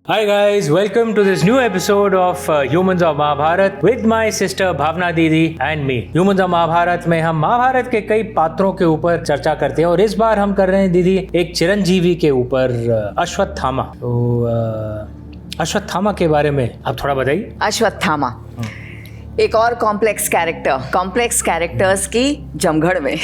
Hi guys, welcome to this new episode of Humans of Mahabharat with my sister Bhavna Didi and me. Humans of Mahabharat में हम महाभारत के कई पात्रों के ऊपर चर्चा करते हैं और इस बार हम कर रहे हैं दीदी एक चिरंजीवी के ऊपर अश्वत्थामा। तो अश्वत्थामा के बारे में आप थोड़ा बताइए। अश्वत्थामा एक और कॉम्प्लेक्स कैरेक्टर्स की जमघड़ में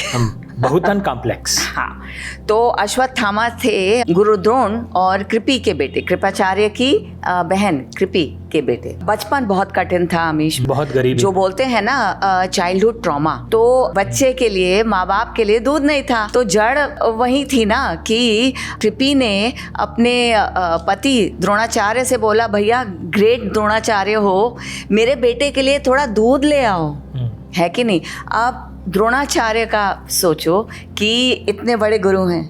बहुतन कॉम्प्लेक्स। हाँ, तो अश्वत्थामा थे गुरु द्रोण और कृपि के बेटे, कृपाचार्य की बहन कृपि के बेटे। बचपन बहुत कठिन था अमीश, बहुत गरीबी, जो बोलते हैं ना चाइल्डहुड ट्रॉमा। तो बच्चे के लिए, माँ बाप के लिए दूध नहीं था, तो जड़ वही थी ना कि कृपि ने अपने पति द्रोणाचार्य से बोला, भैया ग्रेट द्रोणाचार्य हो, मेरे बेटे के लिए थोड़ा दूध ले आओ, है कि नहीं। अब द्रोणाचार्य का सोचो कि इतने बड़े गुरु हैं,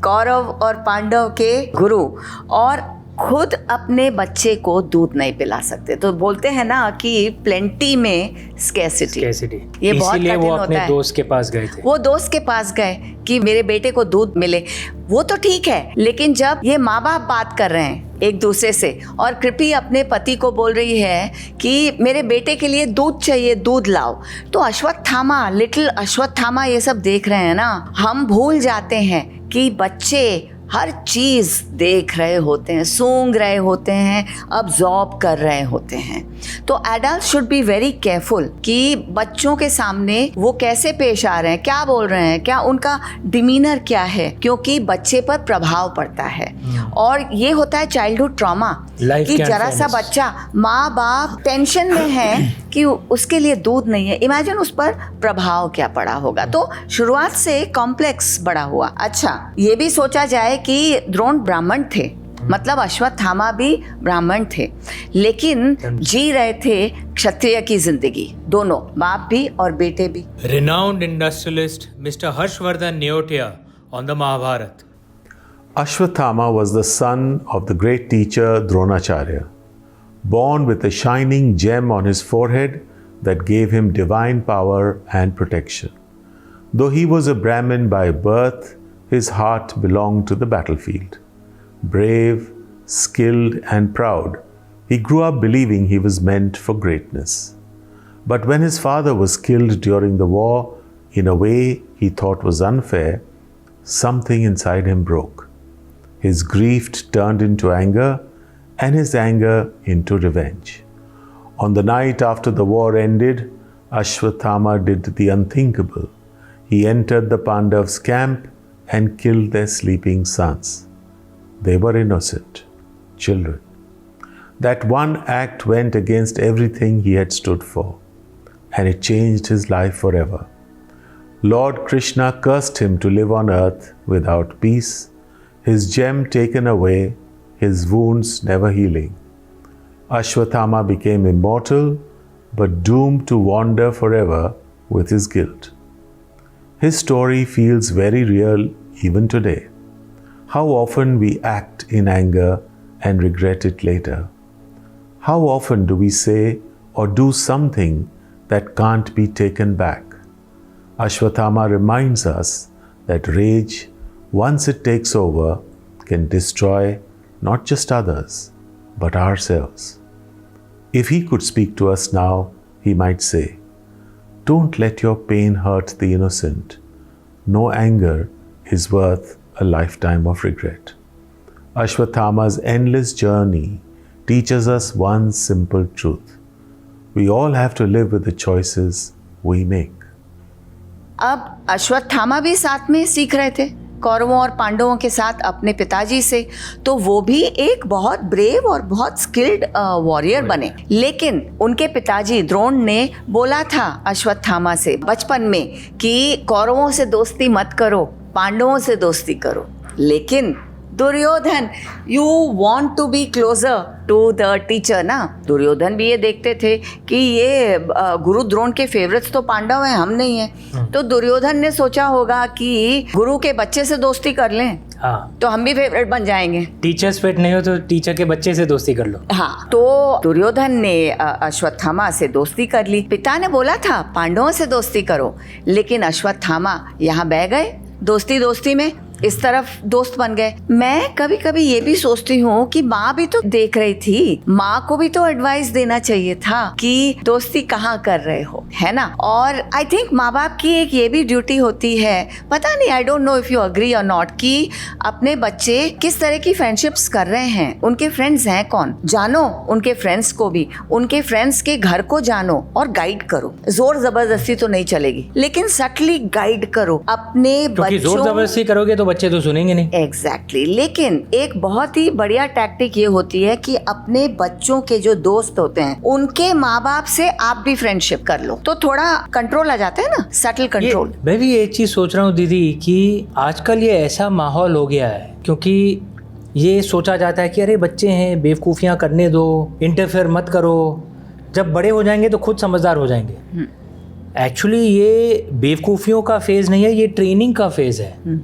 कौरव और पांडव के गुरु, और खुद अपने बच्चे को दूध नहीं पिला सकते। तो बोलते हैं ना कि प्लेंटी में स्कैसिटी। ये बहुत कठिन वो अपने होता है। दोस्त के पास गए थे, वो दोस्त के पास गए कि मेरे बेटे को दूध मिले। वो तो ठीक है, लेकिन जब ये माँ बाप बात कर रहे हैं एक दूसरे से और कृपि अपने पति को बोल रही है कि मेरे बेटे के लिए दूध चाहिए, दूध लाओ, तो अश्वत्थामा, लिटिल अश्वत्थामा ये सब देख रहे हैं ना। हम भूल जाते हैं कि बच्चे हर चीज़ देख रहे होते हैं, सूंघ रहे होते हैं, अब्जॉर्ब कर रहे होते हैं। तो adult should be very careful कि बच्चों के सामने वो कैसे पेश आ रहे हैं, क्या बोल रहे हैं, क्या उनका डिमीनर क्या है, क्योंकि बच्चे पर प्रभाव पड़ता है। और ये होता है चाइल्डहुड ट्रॉमा कि जरा सा बच्चा, माँ बाप टेंशन में है कि उसके लिए दूध नहीं है, इमेजिन उस पर प्रभाव क्या पड़ा होगा। तो शुरुआत से कॉम्प्लेक्स बड़ा हुआ। अच्छा, ये भी सोचा जाए कि द्रोण ब्राह्मण थे, मतलब अश्वत्थामा भी ब्राह्मण थे, लेकिन जी रहे थे क्षत्रिय की जिंदगी, दोनों बाप भी और बेटे भी। Renowned industrialist Mr. Harshvardhan Neotia on the Mahabharata. Ashwatthama was the son of the great teacher Dronacharya, born with a shining gem on his forehead that gave him divine power and protection. Though he was a Brahmin by birth, his heart belonged to the battlefield. Brave, skilled, and proud, he grew up believing he was meant for greatness. But when his father was killed during the war in a way he thought was unfair, something inside him broke. His grief turned into anger, and his anger into revenge. On the night after the war ended, Ashwatthama did the unthinkable. He entered the Pandavs' camp and killed their sleeping sons. They were innocent children. That one act went against everything he had stood for, and it changed his life forever. Lord Krishna cursed him to live on earth without peace, his gem taken away, his wounds never healing. Ashwatthama became immortal, but doomed to wander forever with his guilt. His story feels very real even today. How often we act in anger and regret it later. How often do we say or do something that can't be taken back. Ashwatthama reminds us that rage, once it takes over, can destroy not just others, but ourselves. If he could speak to us now, he might say, "Don't let your pain hurt the innocent. No anger is worth a lifetime of regret." Ashwatthama's endless journey teaches us one simple truth. We all have to live with the choices we make. अब अश्वत्थामा भी साथ में सीख रहे थे कौरवों और पांडवों के साथ अपने पिताजी से, तो वो भी एक बहुत ब्रेव और बहुत स्किल्ड वॉरियर बने। लेकिन उनके पिताजी द्रोण ने बोला था अश्वत्थामा से बचपन में कि कौरवों से दोस्ती मत करो, पांडवों से दोस्ती करो। लेकिन Duryodhan, you want to be closer to the teacher ना। दुर्योधन भी ये देखते थे कि ये गुरु द्रोण के फेवरेट्स तो पांडव हैं, हम नहीं हैं। तो दुर्योधन ने सोचा होगा कि गुरु के बच्चे से दोस्ती कर लें, हाँ, तो हम भी फेवरेट बन जाएंगे। टीचर्स पेट नहीं हो तो टीचर के बच्चे से दोस्ती कर लो। हाँ, तो दुर्योधन ने अश्वत्थामा से दोस्ती कर ली। पिता ने बोला था पांडवों से दोस्ती करो, लेकिन अश्वत्थामा यहाँ बह गए दोस्ती में इस तरफ दोस्त बन गए। मैं कभी कभी ये भी सोचती हूँ कि माँ भी तो देख रही थी, माँ को भी तो एडवाइस देना चाहिए था कि दोस्ती कहाँ कर रहे हो, है ना। और आई थिंक माँ बाप की एक ये भी ड्यूटी होती है, पता नहीं, I don't know if you agree और नॉट, कि अपने बच्चे किस तरह की फ्रेंडशिप्स कर रहे हैं, उनके फ्रेंड्स हैं कौन, जानो उनके फ्रेंड्स को भी, उनके फ्रेंड्स के घर को जानो और गाइड करो। जोर जबरदस्ती तो नहीं चलेगी, लेकिन सटली गाइड करो अपने बच्चों। जोर जबरदस्ती करोगे तो बच्चे तो सुनेंगे नहीं। एग्जैक्टली लेकिन एक बहुत ही बढ़िया टैक्टिक ये होती है कि अपने बच्चों के जो दोस्त होते हैं उनके माँ बाप से आप भी फ्रेंडशिप कर लो, तो थोड़ा कंट्रोल आ जाता है ना, सटल कंट्रोल। मैं भी एक चीज सोच रहा हूँ दीदी कि आजकल ये ऐसा माहौल हो गया है, क्योंकि ये सोचा जाता है कि अरे बच्चे हैं, बेवकूफ़ियाँ करने दो, इंटरफेयर मत करो, जब बड़े हो जाएंगे तो खुद समझदार हो जाएंगे। एक्चुअली ये बेवकूफ़ियों का फेज़ नहीं है, ये ट्रेनिंग का फेज़ है।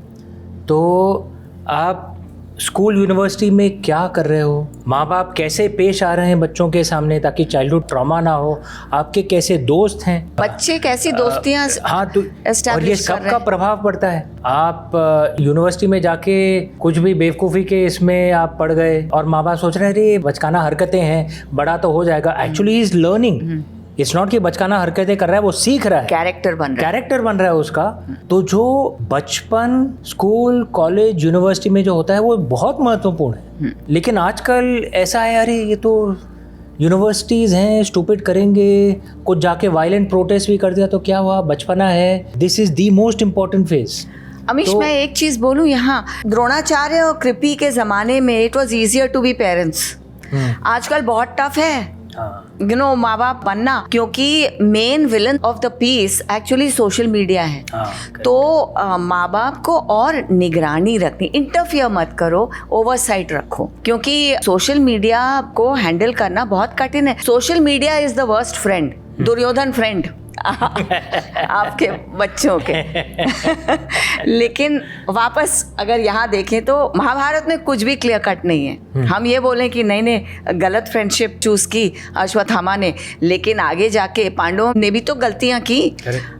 तो आप स्कूल यूनिवर्सिटी में क्या कर रहे हो, माँ बाप कैसे पेश आ रहे हैं बच्चों के सामने ताकि चाइल्डहुड ट्रॉमा ना हो, आपके कैसे दोस्त हैं, बच्चे कैसी दोस्तियां हाँ तो और ये सब का प्रभाव पड़ता है। आप यूनिवर्सिटी में जाके कुछ भी बेवकूफ़ी के इसमें आप पड़ गए और माँ बाप सोच रहे हैं अरे बचकाना हरकतें हैं, बड़ा तो हो जाएगा। Actually is learning, it's not कि बचकाना हरकतें कर रहा है, वो सीख रहा है, कैरेक्टर बन रहा है उसका। तो जो बचपन स्कूल कॉलेज यूनिवर्सिटी में जो होता है वो बहुत महत्वपूर्ण है। लेकिन आजकल ऐसा है अरे ये तो यूनिवर्सिटीज़ हैं, स्टूपिड करेंगे, कुछ जाके वायलेंट प्रोटेस्ट भी कर दिया तो क्या हुआ, बचपना है। This is the most important phase. Amish मैं एक चीज़ बोलूँ यहाँ, द्रोणाचार्य और कृपि के ज़माने में it was easier to be parents. आजकल बहुत टफ है यू नो माँ बाप बनना, क्योंकि main villain of the piece actually social media है। तो माँ बाप को और निगरानी रखनी, इंटरफियर मत करो, ओवरसाइट रखो, क्योंकि सोशल मीडिया को हैंडल करना बहुत कठिन है। Social media is the worst friend, Duryodhan friend आपके बच्चों के। लेकिन वापस अगर यहाँ देखें तो महाभारत में कुछ भी क्लियर कट नहीं है। हम ये बोलें कि नहीं गलत फ्रेंडशिप चूज की अश्वत्थामा ने, लेकिन आगे जाके पांडवों ने भी तो गलतियां की।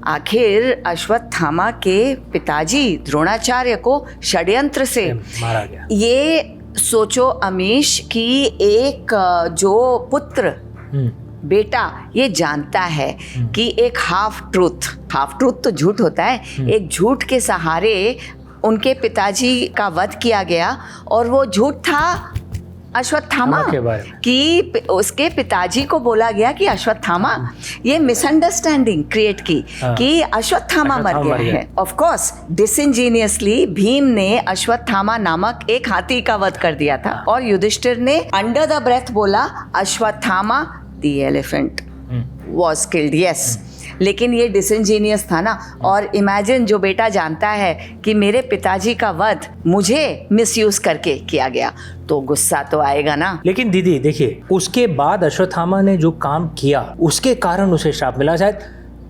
आखिर अश्वत्थामा के पिताजी द्रोणाचार्य को षड्यंत्र से मारा गया। तो सोचो अमीश कि एक जो पुत्र बेटा ये जानता है कि एक हाफ ट्रूथ तो झूठ होता है, एक झूठ के सहारे उनके पिताजी का वध किया गया, और वो झूठ था अश्वत्थामा कि उसके पिताजी को बोला गया कि अश्वत्थामा, ये मिसअंडरस्टैंडिंग क्रिएट की कि अश्वत्थामा मर गया है। ऑफ कोर्स डिसइंजीनियसली भीम ने अश्वत्थामा नामक एक हाथी का वध कर दिया था, और युधिष्ठिर ने अंडर द ब्रेथ बोला Ashwatthama the elephant was killed. Yes, लेकिन ये डिसइंजीनियस था ना। और इमेजिन जो बेटा जानता है कि मेरे पिताजी का वध मुझे मिसयूज करके किया गया, तो गुस्सा तो आएगा ना। लेकिन दीदी देखिए, उसके बाद अश्वत्थामा ने जो काम किया उसके कारण उसे श्राप मिला। शायद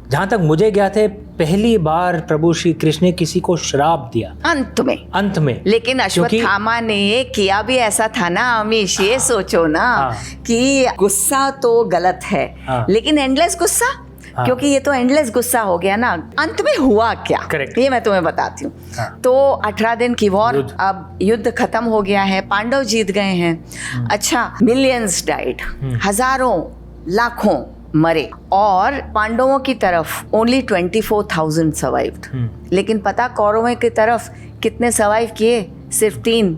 जहाँ तक मुझे ज्ञात है पहली बार प्रभु श्री कृष्ण ने किसी को श्राप दिया अंत में। लेकिन अश्वत्थामा ने किया भी ऐसा था ना अमीश, ये सोचो ना कि गुस्सा तो गलत है, लेकिन एंडलेस गुस्सा, क्योंकि ये तो एंडलेस गुस्सा हो गया ना। अंत में हुआ क्या, ये मैं तुम्हें बताती हूँ। तो 18 दिन की वॉर, अब युद्ध खत्म हो गया है, पांडव जीत गए हैं। अच्छा, मिलियंस डाइड, हजारों लाखों मरे, और पांडवों की तरफ ओनली 24,000 सर्वाइव्ड। लेकिन पता कौरवों की तरफ कितने सर्वाइव किए? सिर्फ 3,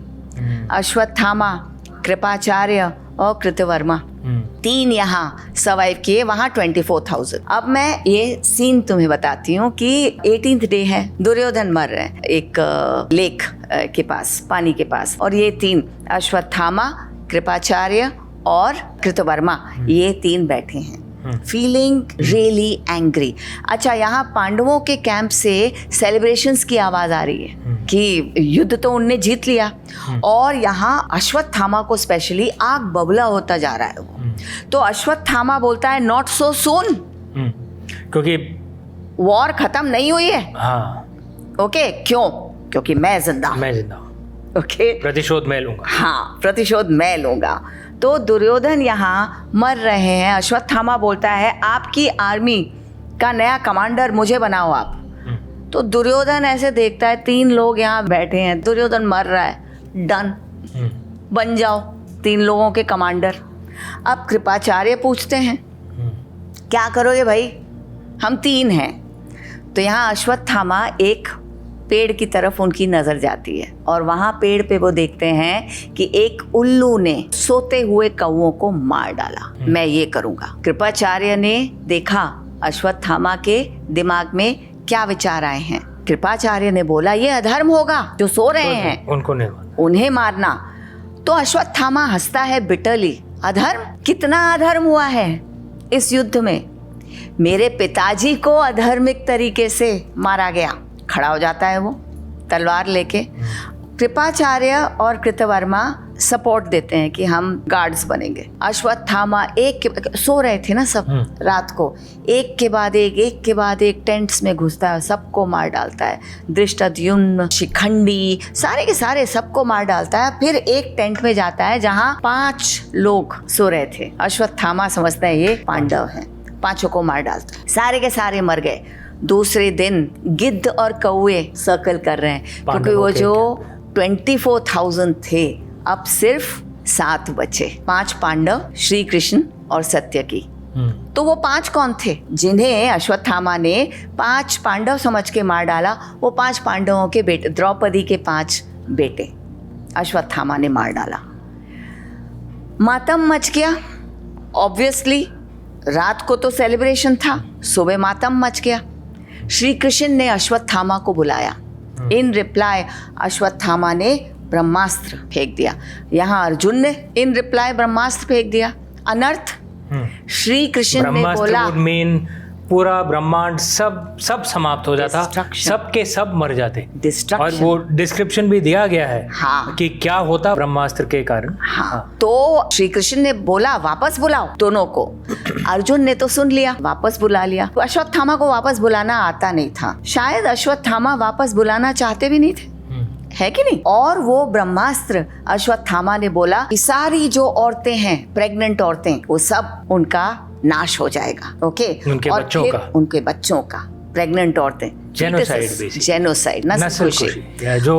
अश्वत्थामा, कृपाचार्य और कृतवर्मा। 3 यहाँ सर्वाइव किए, वहाँ 24,000। अब मैं ये सीन तुम्हें बताती हूँ कि 18th डे है, दुर्योधन मर रहे हैं एक लेक के पास, पानी के पास, और ये 3 अश्वत्थामा, कृपाचार्य और कृतवर्मा, ये 3 बैठे हैं, फीलिंग रियली एंग्री। अच्छा, यहाँ पांडवों के कैंप से सेलिब्रेशंस की आवाज आ रही है कि युद्ध तो उनने जीत लिया, और यहाँ अश्वत्थामा को स्पेशली आग बबला होता जा रहा है वो। तो अश्वत्थामा बोलता है नॉट सो सून, क्योंकि वॉर खत्म नहीं हुई है। ओके, क्यों? क्योंकि मैं जिंदा हूँ। ओके, प्रतिशोध मैं लूंगा। हाँ, प्रतिशोध मैं लूंगा। तो दुर्योधन यहाँ मर रहे हैं, अश्वत्थामा बोलता है आपकी आर्मी का नया कमांडर मुझे बनाओ आप। तो दुर्योधन ऐसे देखता है 3 लोग यहाँ बैठे हैं, दुर्योधन मर रहा है, डन, बन जाओ 3 लोगों के कमांडर। अब कृपाचार्य पूछते हैं क्या करोगे भाई, हम 3 हैं। तो यहाँ अश्वत्थामा एक पेड़ की तरफ उनकी नजर जाती है और वहां पेड़ पे वो देखते हैं कि एक उल्लू ने सोते हुए कौओं को मार डाला, मैं ये करूंगा। कृपाचार्य ने देखा अश्वत्थामा के दिमाग में क्या विचार आए हैं। कृपाचार्य ने बोला ये अधर्म होगा, जो सो रहे हैं उनको नहीं मारना, उन्हें मारना। तो अश्वत्थामा हंसता है बिटरली, अधर्म, कितना अधर्म हुआ है इस युद्ध में, मेरे पिताजी को अधर्मिक तरीके से मारा गया। खड़ा हो जाता है वो तलवार लेके। कृपाचार्य और कृतवर्मा सपोर्ट देते हैं कि हम गार्ड्स बनेंगे। अश्वत्थामा सो रहे थे ना सब रात को, एक के बाद एक टेंट्स में घुसता है, सबको मार डालता है। धृष्टद्युम्न, शिखंडी, सारे के सारे सबको मार डालता है। फिर एक टेंट में जाता है जहाँ 5 लोग सो रहे थे। अश्वत्थामा समझता है ये पांडव हैं, 5 को मार डालता है, सारे के सारे मर गए। दूसरे दिन गिद्ध और कौए सर्कल कर रहे हैं, क्योंकि वो जो 24,000 थे अब सिर्फ 7 बचे। 5 पांडव, श्री कृष्ण और सत्यकी। तो वो 5 कौन थे जिन्हें अश्वत्थामा ने 5 पांडव समझ के मार डाला? वो 5 पांडवों के बेटे, द्रौपदी के 5 बेटे अश्वत्थामा ने मार डाला। मातम मच गया ऑब्वियसली, रात को तो सेलिब्रेशन था, सुबह मातम मच गया। श्री कृष्ण ने अश्वत्थामा को बुलाया। इन रिप्लाई अश्वत्थामा ने ब्रह्मास्त्र फेंक दिया। यहाँ अर्जुन ने इन रिप्लाई ब्रह्मास्त्र फेंक दिया। अनर्थ। श्री कृष्ण ने बोला पूरा ब्रह्मांड सब समाप्त हो जाता, सबके सब मर जाते। और वो डिस्क्रिप्शन भी दिया गया है हाँ। कि क्या होता ब्रह्मास्त्र के कारण। हाँ। तो श्री कृष्ण ने बोला वापस बुलाओ दोनों को। अर्जुन ने तो सुन लिया, वापस बुला लिया। तो अश्वत्थामा को वापस बुलाना आता नहीं था, शायद अश्वत्थामा वापस बुलाना चाहते भी नहीं थे, है कि नहीं। और वो ब्रह्मास्त्र अश्वत्थामा ने बोला कि सारी जो औरतें हैं, प्रेग्नेंट औरतें, वो सब उनका नाश हो जाएगा। ओके, उनके और बच्चों का, उनके बच्चों का, प्रेग्नेंट औरतें, जेनोसाइड, नस्ल खुशी। जो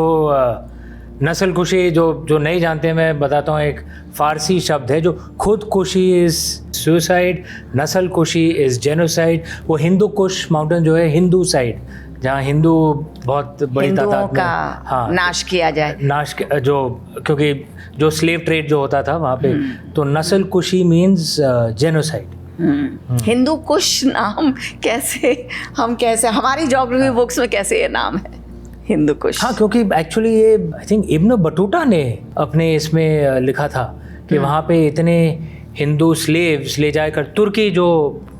नस्ल खुशी जो नहीं जानते, मैं बताता हूँ, एक फारसी शब्द है जो खुदकुशी इज सुसाइड, नस्ल खुशी इज जेनोसाइड। वो हिंदू कुश माउंटेन जो है, हिंदू साइड, जहाँ हिंदू बहुत बड़ी तादाद में, हाँ, नाश किया जाए, क्योंकि जो स्लेव ट्रेड जो होता था वहाँ पे, तो नस्ल कुशी मीन्स जेनोसाइड। हिंदू कुश नाम कैसे हमारी ज्योग्राफी बुक्स में कैसे ये नाम है हिंदू कुश? हाँ, क्योंकि एक्चुअली ये आई थिंक इब्न बटूटा ने अपने इसमें लिखा था कि वहाँ पे इतने हिंदू स्लेव्स ले जाकर, तुर्की जो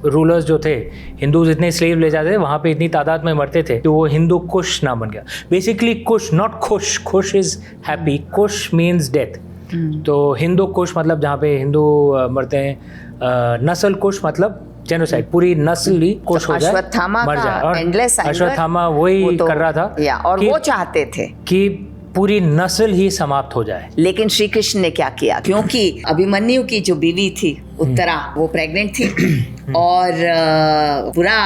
रूलर्स जो थे, हिंदूज इतने स्लेव ले जाते थे, वहाँ पे इतनी तादाद में मरते थे तो वो हिंदू कुश नाम बन गया। बेसिकली कुश, नॉट खुश, खुश is happy, Kush means death. तो हिंदू कुश मतलब जहाँ पे हिंदू मरते हैं। नस्ल कुश मतलब जेनोसाइड, पूरी नस्ल ही कुश हो जाए, मर जाए। और अश्वत्थामा वही कर रहा था, और वो चाहते थे कि पूरी नस्ल ही समाप्त हो जाए। लेकिन श्री कृष्ण ने क्या किया, क्योंकि अभिमन्यु की जो बीवी थी उत्तरा, वो प्रेग्नेंट थी और पूरा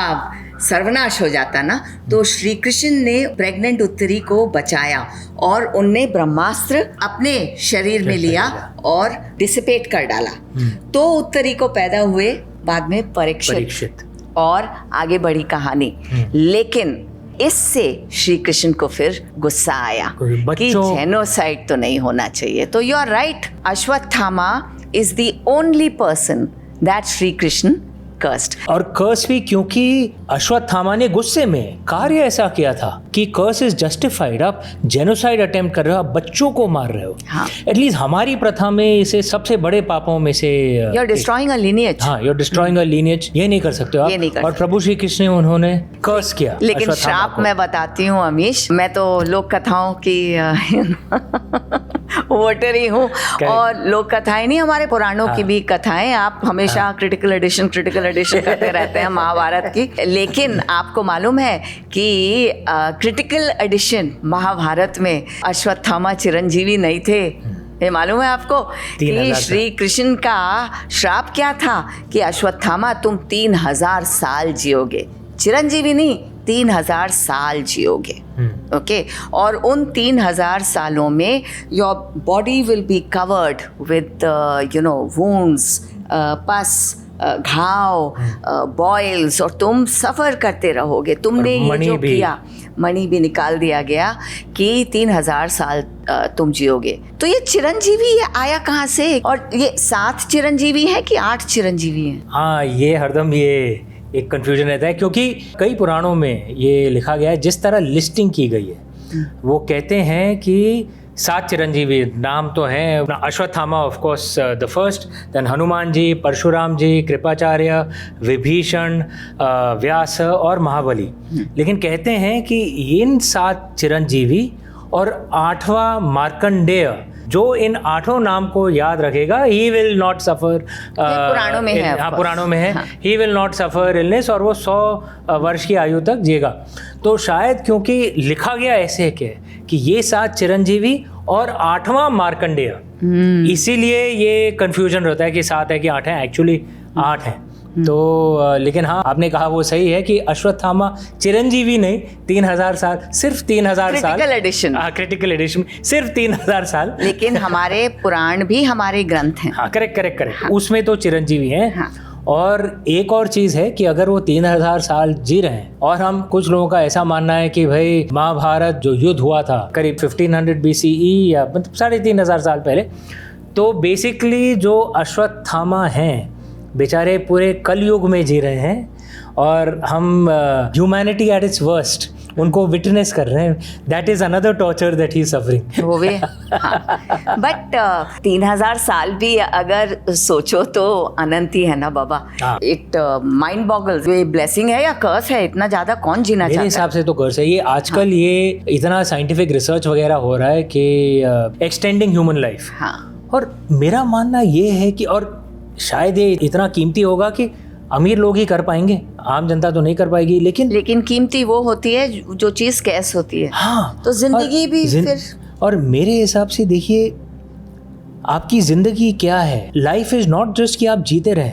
सर्वनाश हो जाता ना, तो श्री कृष्ण ने प्रेग्नेंट उत्तरी को बचाया और उनने ब्रह्मास्त्र अपने शरीर में लिया और डिसिपेट कर डाला। तो उत्तरी को पैदा हुए बाद में परीक्षित, और आगे बढ़ी कहानी। लेकिन इससे श्री कृष्ण को फिर गुस्सा आया कि जेनोसाइड तो नहीं होना चाहिए। तो you are right, Ashwatthama is the only person that Shri Krishna cursed. और कर्स भी क्योंकि अश्वत्थामा ने गुस्से में कार्य ऐसा किया था कि कर्स इज जस्टिफाइड। आप जेनोसाइड अटेम्प्ट कर रहे हो, आप बच्चों को मार रहे हो। हाँ। एटलीस्ट हमारी प्रथा में इसे सबसे बड़े पापों में से you are destroying a lineage. हाँ, you are destroying a lineage, ये नहीं कर सकते हो आप। और प्रभु श्री कृष्ण उन्होंने कर्स किया। लेकिन श्राप मैं बताती हूँ अमीश, मैं तो लोक कथाओं की वोटर ही हूँ, और लोक कथाएं नहीं, हमारे पुराणों की भी कथाएं आप हमेशा क्रिटिकल एडिशन करते रहते हैं महाभारत की। लेकिन आपको मालूम है कि क्रिटिकल एडिशन महाभारत में अश्वत्थामा चिरंजीवी नहीं थे। ये मालूम है आपको कि श्री कृष्ण का श्राप क्या था कि अश्वत्थामा तुम 3000 साल जियोगे, चिरंजीवी नहीं, 3000 साल जियोगे, ओके, और उन 3000 सालों में your body will be covered with wounds, पस, घाव, बॉयल्स, और तुम सफ़र करते रहोगे। तुमने ये जो किया, मणि भी निकाल दिया गया कि 3000 साल तुम जियोगे। तो ये चिरंजीवी ये आया कहाँ से? और ये 7 चिरंजीवी हैं कि 8 चिरंजीवी हैं? हाँ, ये हरदम ये एक कन्फ्यूजन रहता है, क्योंकि कई पुराणों में ये लिखा गया है, जिस तरह लिस्टिंग की गई है वो कहते हैं कि 7 चिरंजीवी नाम तो हैं। Ashwatthama of course the first, then Hanuman ji, Parshuram ji, Kripacharya, Vibhishan, Vyas और महाबली। लेकिन कहते हैं कि इन 7 चिरंजीवी और 8वां मार्कंडेय, जो इन 8 नाम को याद रखेगा, ही विल नॉट सफर, पुराणों में है, हाँ पुराणों में है, he will not suffer illness, और वो 100 वर्ष की आयु तक जिएगा। तो शायद क्योंकि लिखा गया ऐसे कि ये 7 चिरंजीवी और 8वां मार्कंडेय, इसीलिए ये कंफ्यूजन रहता है कि 7 है कि 8 है। एक्चुअली 8 है। तो लेकिन हाँ, आपने कहा वो सही है कि अश्वत्थामा चिरंजीवी नहीं, 3000 साल, सिर्फ 3000 साल, क्रिटिकल एडिशन, क्रिटिकल एडिशन, सिर्फ 3000 साल। लेकिन हमारे पुराण भी हमारे ग्रंथ हैं। हाँ, करेक्ट, हाँ। उसमें तो चिरंजीवी हैं। हाँ। और एक और चीज़ है कि अगर वो 3000 साल जी रहे हैं, और हम कुछ लोगों का ऐसा मानना है कि भाई महाभारत जो युद्ध हुआ था करीब 1500 BCE या मतलब 3500 साल पहले, तो बेसिकली जो अश्वत्थामा हैं बेचारे पूरे कलयुग में जी रहे हैं, और हम ह्यूमैनिटी एट इट्स वर्स्ट उनको विटनेस कर रहे हैं। That is another torture that he is suffering. वो भी हाँ। बट 3000 साल भी अगर सोचो तो अनंत ही है ना बाबा। It mind boggles. ये ब्लेसिंग है या कर्स है? इतना ज्यादा कौन जीना चाहता है? मेरे हिसाब से तो कर्स है ये। आजकल ये इतना साइंटिफिक रिसर्च वगैरह हो रहा है कि एक्सटेंडिंग ह्यूमन लाइफ। और मेरा मानना ये है कि, और शायद ये इतना कीमती होगा कि अमीर लोग ही कर पाएंगे, आम जनता तो नहीं कर पाएगी। लेकिन कीमती वो होती है जो चीज कैश होती है। हाँ, तो जिंदगी भी फिर। और मेरे हिसाब से देखिए, आपकी जिंदगी क्या है? लाइफ इज नॉट जस्ट कि आप जीते रहे,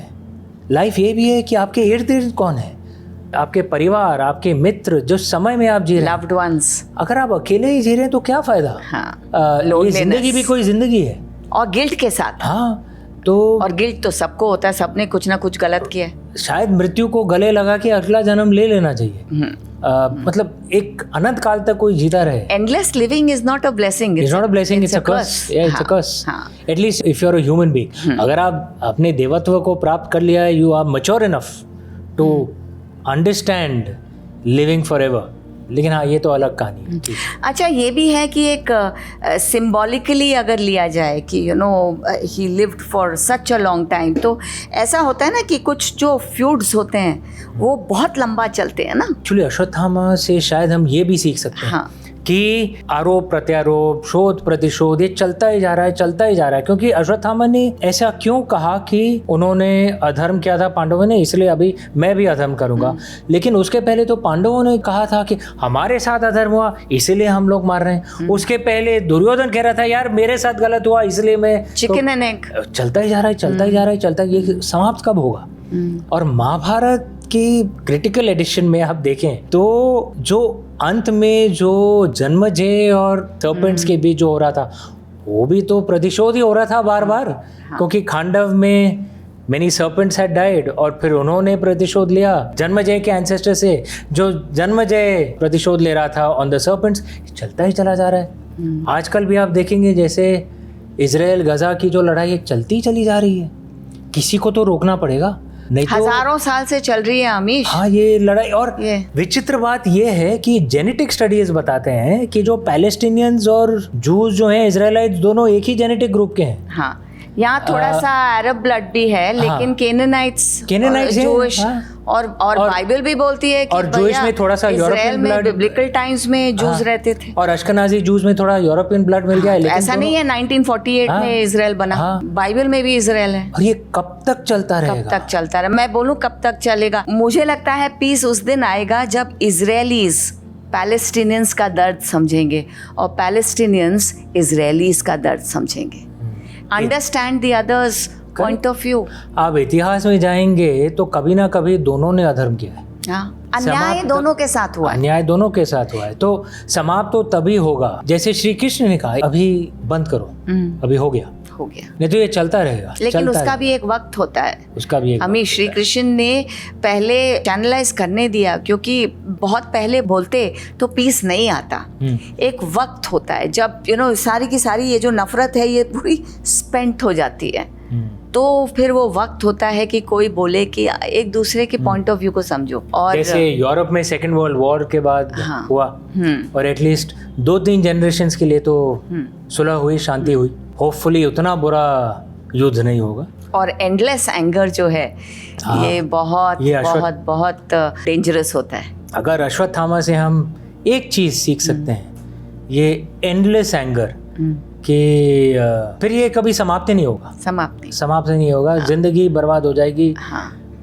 लाइफ ये भी है कि आपके इर्द गिर्द कौन है, आपके परिवार, आपके मित्र, जो समय में आप जी रहे हैं, लव्ड वंस। अगर आप अकेले ही जी रहे हैं तो क्या फायदा? ये जिंदगी भी कोई जिंदगी है, और गिल्ट के साथ। हाँ, तो और गिल्ट तो सबको होता है, सबने कुछ ना कुछ गलत किया है। शायद मृत्यु को गले लगा के अगला जन्म ले लेना चाहिए। मतलब एक अनंत काल तक कोई जीता रहे। Endless living is not a blessing. It's not a blessing, it's a curse. Yeah, it's a curse. At least if you're a human being. अगर आप अपने देवत्व को प्राप्त कर लिया है, you are mature enough to understand living forever. लेकिन हाँ, ये तो अलग कहानी है। अच्छा, ये भी है कि एक सिम्बॉलिकली अगर लिया जाए कि ही lived for such a long time, तो ऐसा होता है ना कि कुछ जो फ्यूड्स होते हैं वो बहुत लंबा चलते हैं ना। एक्चुअली अश्वत्थामा से शायद हम ये भी सीख सकते हैं कि आरोप प्रत्यारोप, शोध प्रतिशोध, ये चलता ही जा रहा है। क्योंकि अश्वत्थामा ने ऐसा क्यों कहा कि उन्होंने अधर्म किया था पांडवों ने, इसलिए अभी मैं भी अधर्म करूंगा। लेकिन उसके पहले तो पांडवों ने कहा था कि हमारे साथ अधर्म हुआ इसीलिए हम लोग मार रहे हैं। उसके पहले दुर्योधन कह रहा था यार मेरे साथ गलत हुआ इसलिए मैं, चिकन एंड एग चलता ही जा रहा है। ये समाप्त कब होगा? और महाभारत की क्रिटिकल एडिशन में आप देखें तो जो अंत में जो जन्मजय और सर्पेंट्स के बीच जो हो रहा था, वो भी तो प्रतिशोध ही हो रहा था बार बार। क्योंकि खांडव में मेनी सर्पेंट्स हैड डाइड, और फिर उन्होंने प्रतिशोध लिया जन्मजय के एंसेस्टर से, जो जन्मजय प्रतिशोध ले रहा था ऑन द सर्पेंट्स। चलता ही चला जा रहा है। आजकल भी आप देखेंगे जैसे इजराइल गजा की जो लड़ाई चलती चली जा रही है, किसी को तो रोकना पड़ेगा, नहीं तो हजारों साल से चल रही है अमीश। हाँ, ये लड़ाई। और विचित्र बात ये है कि जेनेटिक स्टडीज बताते हैं कि जो पैलेस्टीनियंस और जूस जो हैं, इजराइलाइट्स, दोनों एक ही जेनेटिक ग्रुप के हैं। हाँ, यहाँ थोड़ा सा अरब ब्लड भी है, लेकिन केनानाइट्स जूश, और बाइबल भी बोलती है कि और जूश में थोड़ा सा यूरोपियन ब्लड, बिब्लिकल टाइम्स में जूस रहते थे, और अश्केनाजी जूस में थोड़ा यूरोपियन ब्लड मिल गया है। लेकिन ऐसा नहीं है 1948 में इजराइल बना, बाइबल में भी इजराइल है। और ये कब तक चलता रहेगा? कब तक चलता रहे? मैं बोलूँ कब तक चलेगा? मुझे लगता है पीस उस दिन आएगा जब इजरायलीज पैलेस्टीनियंस का दर्द समझेंगे और पैलेस्टीनियंस इजरायलीज का दर्द समझेंगे। Understand the others point of view. आप इतिहास में जाएंगे तो कभी ना कभी दोनों ने अधर्म किया है। हाँ, अन्याय दोनों के साथ हुआ है। अन्याय दोनों के साथ हुआ है, तो समाप्त तो तभी होगा जैसे श्री कृष्ण ने कहा अभी बंद करो, अभी हो गया, नहीं तो ये चलता रहेगा। लेकिन उसका भी एक वक्त होता है, उसका भी एक हमें श्री कृष्ण ने पहले चैनलाइज करने दिया, क्योंकि बहुत पहले बोलते तो पीस नहीं आता। एक वक्त होता है जब सारी की सारी ये जो नफरत है ये पूरी स्पेंट हो जाती है, तो फिर वो वक्त होता है कि कोई बोले कि एक दूसरे के पॉइंट ऑफ व्यू को समझो। और जैसे यूरोप में सेकेंड वर्ल्ड वॉर के बाद हुआ, और एटलीस्ट 2-3 जनरेशंस के लिए तो सुलह हुई, शांति हुई। होपफुली उतना बुरा युद्ध नहीं होगा। और एंडलेस एंगर जो है ये बहुत बहुत बहुत डेंजरस होता है। अगर अश्वत्थामा से हम एक चीज सीख सकते हैं, ये एंडलेस एंगर कि फिर ये कभी समाप्त नहीं होगा, समाप्त नहीं होगा। जिंदगी बर्बाद हो जाएगी,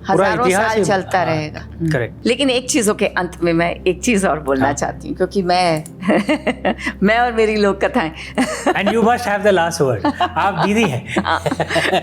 हजारों साल चलता रहेगा। करेक्ट। लेकिन एक चीजों के अंत में मैं एक चीज और बोलना चाहती हूँ, क्योंकि मैं और मेरी लोक कथाएं and you must have the last word, आप दीदी हैं।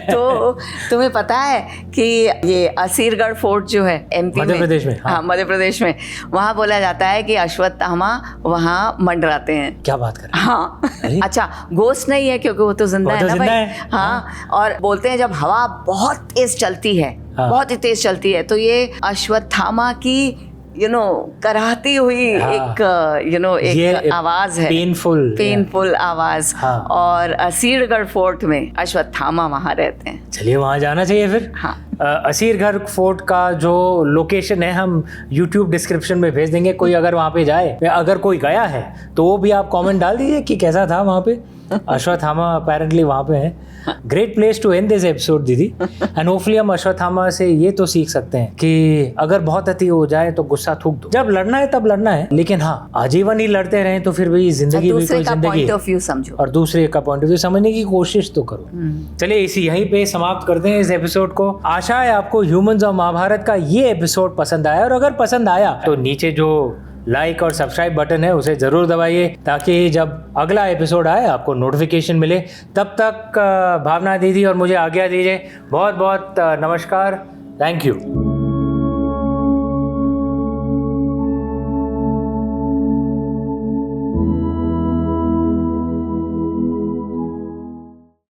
तो तुम्हें पता है कि ये असीरगढ़ फोर्ट जो है एमपी मध्य प्रदेश में, हाँ मध्य प्रदेश में, वहाँ बोला जाता है कि अश्वत्थामा वहाँ मंडराते हैं। क्या बात कर? हाँ अच्छा, घोस्ट नहीं है क्योंकि वो तो जिंदा है ना भाई। हाँ, और बोलते हैं जब हवा बहुत तेज चलती है, बहुत ही तेज चलती है, तो ये अश्वत्थामा की कराहती हुई एक एक आवाज है, पेनफुल आवाज। और असीरगढ़ फोर्ट में अश्वत्थामा वहाँ रहते हैं। चलिए वहाँ जाना चाहिए फिर। हाँ, असीरगढ़ फोर्ट का जो लोकेशन है हम YouTube डिस्क्रिप्शन में भेज देंगे। कोई अगर वहाँ पे जाए, अगर कोई गया है तो वो भी आप कमेंट डाल दीजिए कि कैसा था वहाँ पे। अश्वत्थामा अपेरेंटली वहाँ पे है। Great place to end this episode दीदी। एंड होपफुली हम अश्वत्थामा से ये तो सीख सकते हैं कि अगर बहुत अति हो जाए तो गुस्सा थूक दो, जब लड़ना है तब लड़ना है, लेकिन हाँ आजीवन ही लड़ते रहें तो फिर भी जिंदगी भी कोई जिंदगी है, और दूसरे का पॉइंट ऑफ व्यू समझने की कोशिश तो करो। चलिए यहीं पे समाप्त करते हैं इस एपिसोड को। आशा है आपको ह्यूमंस ऑफ महाभारत का ये एपिसोड पसंद आया, और अगर पसंद आया तो नीचे जो लाइक और सब्सक्राइब बटन है उसे जरूर दबाइए, ताकि जब अगला एपिसोड आए आपको नोटिफिकेशन मिले। तब तक भावना दीदी और मुझे आज्ञा दीजिए। बहुत बहुत नमस्कार। Thank you.